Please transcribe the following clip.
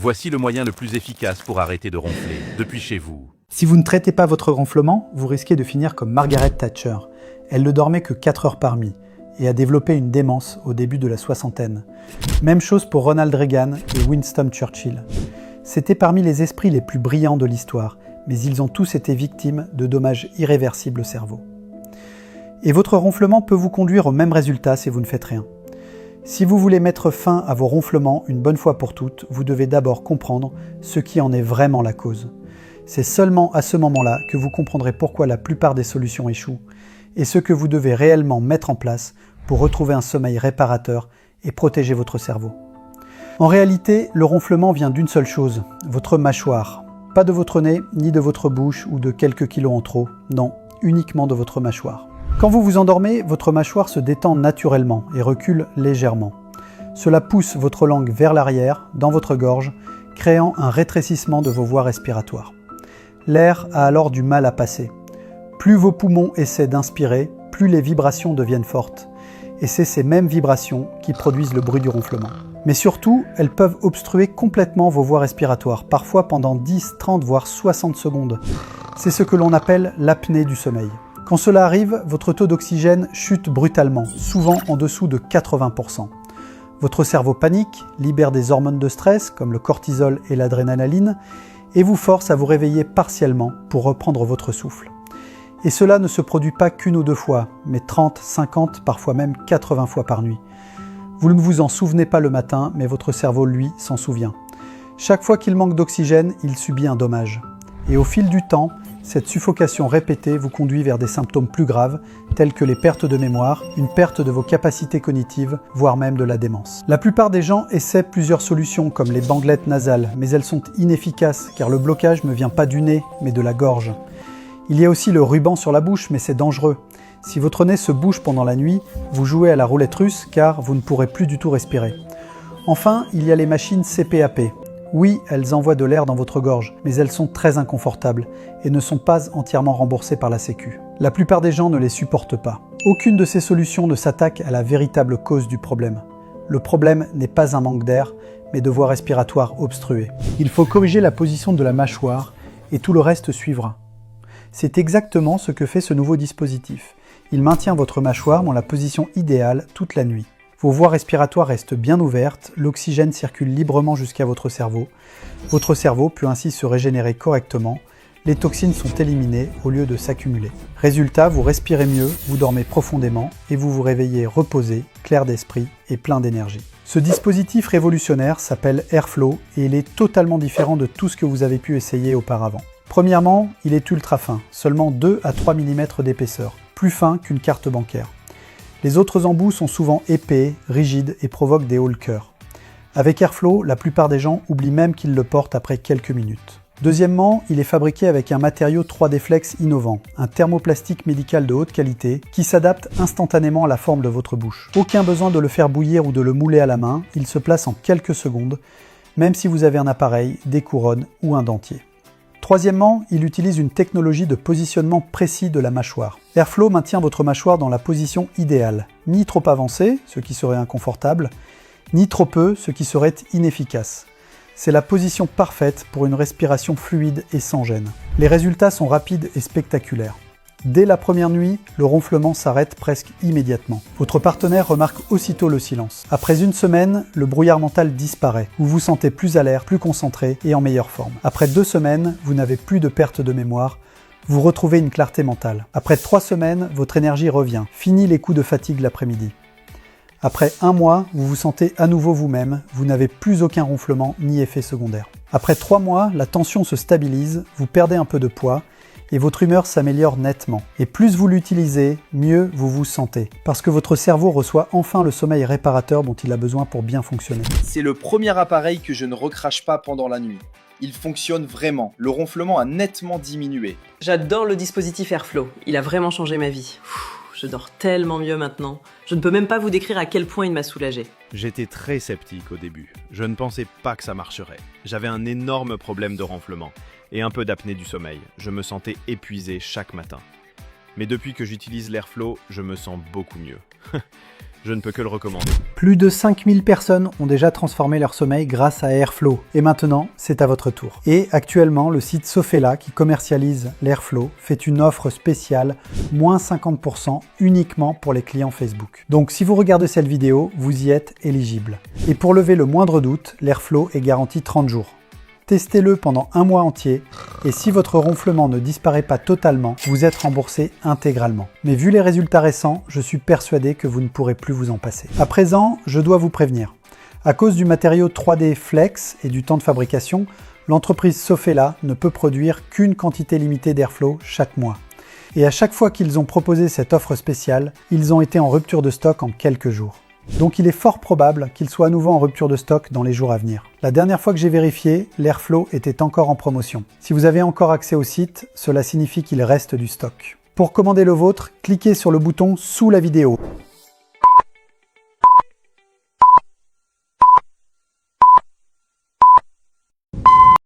Voici le moyen le plus efficace pour arrêter de ronfler, depuis chez vous. Si vous ne traitez pas votre ronflement, vous risquez de finir comme Margaret Thatcher. Elle ne dormait que 4 heures par nuit et a développé une démence au début de la soixantaine. Même chose pour Ronald Reagan et Winston Churchill. C'étaient parmi les esprits les plus brillants de l'histoire, mais ils ont tous été victimes de dommages irréversibles au cerveau. Et votre ronflement peut vous conduire au même résultat si vous ne faites rien. Si vous voulez mettre fin à vos ronflements une bonne fois pour toutes, vous devez d'abord comprendre ce qui en est vraiment la cause. C'est seulement à ce moment-là que vous comprendrez pourquoi la plupart des solutions échouent et ce que vous devez réellement mettre en place pour retrouver un sommeil réparateur et protéger votre cerveau. En réalité, le ronflement vient d'une seule chose, votre mâchoire. Pas de votre nez, ni de votre bouche ou de quelques kilos en trop, non, uniquement de votre mâchoire. Quand vous vous endormez, votre mâchoire se détend naturellement et recule légèrement. Cela pousse votre langue vers l'arrière, dans votre gorge, créant un rétrécissement de vos voies respiratoires. L'air a alors du mal à passer. Plus vos poumons essaient d'inspirer, plus les vibrations deviennent fortes. Et c'est ces mêmes vibrations qui produisent le bruit du ronflement. Mais surtout, elles peuvent obstruer complètement vos voies respiratoires, parfois pendant 10, 30, voire 60 secondes. C'est ce que l'on appelle l'apnée du sommeil. Quand cela arrive, votre taux d'oxygène chute brutalement, souvent en dessous de 80%. Votre cerveau panique, libère des hormones de stress, comme le cortisol et l'adrénaline, et vous force à vous réveiller partiellement pour reprendre votre souffle. Et cela ne se produit pas qu'une ou deux fois, mais 30, 50, parfois même 80 fois par nuit. Vous ne vous en souvenez pas le matin, mais votre cerveau, lui, s'en souvient. Chaque fois qu'il manque d'oxygène, il subit un dommage. Et au fil du temps, cette suffocation répétée vous conduit vers des symptômes plus graves, tels que les pertes de mémoire, une perte de vos capacités cognitives, voire même de la démence. La plupart des gens essaient plusieurs solutions, comme les bandelettes nasales, mais elles sont inefficaces, car le blocage ne vient pas du nez, mais de la gorge. Il y a aussi le ruban sur la bouche, mais c'est dangereux. Si votre nez se bouge pendant la nuit, vous jouez à la roulette russe, car vous ne pourrez plus du tout respirer. Enfin, il y a les machines CPAP. Oui, elles envoient de l'air dans votre gorge, mais elles sont très inconfortables et ne sont pas entièrement remboursées par la Sécu. La plupart des gens ne les supportent pas. Aucune de ces solutions ne s'attaque à la véritable cause du problème. Le problème n'est pas un manque d'air, mais de voies respiratoires obstruées. Il faut corriger la position de la mâchoire et tout le reste suivra. C'est exactement ce que fait ce nouveau dispositif. Il maintient votre mâchoire dans la position idéale toute la nuit. Vos voies respiratoires restent bien ouvertes, l'oxygène circule librement jusqu'à votre cerveau. Votre cerveau peut ainsi se régénérer correctement, les toxines sont éliminées au lieu de s'accumuler. Résultat, vous respirez mieux, vous dormez profondément et vous vous réveillez reposé, clair d'esprit et plein d'énergie. Ce dispositif révolutionnaire s'appelle Airflow et il est totalement différent de tout ce que vous avez pu essayer auparavant. Premièrement, il est ultra fin, seulement 2 à 3 mm d'épaisseur, plus fin qu'une carte bancaire. Les autres embouts sont souvent épais, rigides et provoquent des hauts le cœur. Avec Airflow, la plupart des gens oublient même qu'ils le portent après quelques minutes. Deuxièmement, il est fabriqué avec un matériau 3D Flex innovant, un thermoplastique médical de haute qualité qui s'adapte instantanément à la forme de votre bouche. Aucun besoin de le faire bouillir ou de le mouler à la main, il se place en quelques secondes, même si vous avez un appareil, des couronnes ou un dentier. Troisièmement, il utilise une technologie de positionnement précis de la mâchoire. Airflow maintient votre mâchoire dans la position idéale, ni trop avancée, ce qui serait inconfortable, ni trop peu, ce qui serait inefficace. C'est la position parfaite pour une respiration fluide et sans gêne. Les résultats sont rapides et spectaculaires. Dès la première nuit, le ronflement s'arrête presque immédiatement. Votre partenaire remarque aussitôt le silence. Après une semaine, le brouillard mental disparaît. Vous vous sentez plus alerte, plus concentré et en meilleure forme. Après 2 semaines, vous n'avez plus de perte de mémoire. Vous retrouvez une clarté mentale. Après 3 semaines, votre énergie revient. Fini les coups de fatigue l'après-midi. Après 1 mois, vous vous sentez à nouveau vous-même. Vous n'avez plus aucun ronflement ni effet secondaire. Après 3 mois, la tension se stabilise, vous perdez un peu de poids et votre humeur s'améliore nettement. Et plus vous l'utilisez, mieux vous vous sentez. Parce que votre cerveau reçoit enfin le sommeil réparateur dont il a besoin pour bien fonctionner. C'est le premier appareil que je ne recrache pas pendant la nuit. Il fonctionne vraiment. Le ronflement a nettement diminué. J'adore le dispositif Airflow. Il a vraiment changé ma vie. Je dors tellement mieux maintenant. Je ne peux même pas vous décrire à quel point il m'a soulagée. J'étais très sceptique au début. Je ne pensais pas que ça marcherait. J'avais un énorme problème de ronflement et un peu d'apnée du sommeil. Je me sentais épuisé chaque matin. Mais depuis que j'utilise l'Airflow, je me sens beaucoup mieux. Je ne peux que le recommander. Plus de 5000 personnes ont déjà transformé leur sommeil grâce à Airflow. Et maintenant, c'est à votre tour. Et actuellement, le site Sofela, qui commercialise l'Airflow, fait une offre spéciale, moins 50% uniquement pour les clients Facebook. Donc si vous regardez cette vidéo, vous y êtes éligible. Et pour lever le moindre doute, l'Airflow est garanti 30 jours. Testez-le pendant un mois entier et si votre ronflement ne disparaît pas totalement, vous êtes remboursé intégralement. Mais vu les résultats récents, je suis persuadé que vous ne pourrez plus vous en passer. À présent, je dois vous prévenir. À cause du matériau 3D Flex et du temps de fabrication, l'entreprise Sofela ne peut produire qu'une quantité limitée d'Airflow chaque mois. Et à chaque fois qu'ils ont proposé cette offre spéciale, ils ont été en rupture de stock en quelques jours. Donc il est fort probable qu'il soit à nouveau en rupture de stock dans les jours à venir. La dernière fois que j'ai vérifié, l'Airflow était encore en promotion. Si vous avez encore accès au site, cela signifie qu'il reste du stock. Pour commander le vôtre, cliquez sur le bouton sous la vidéo.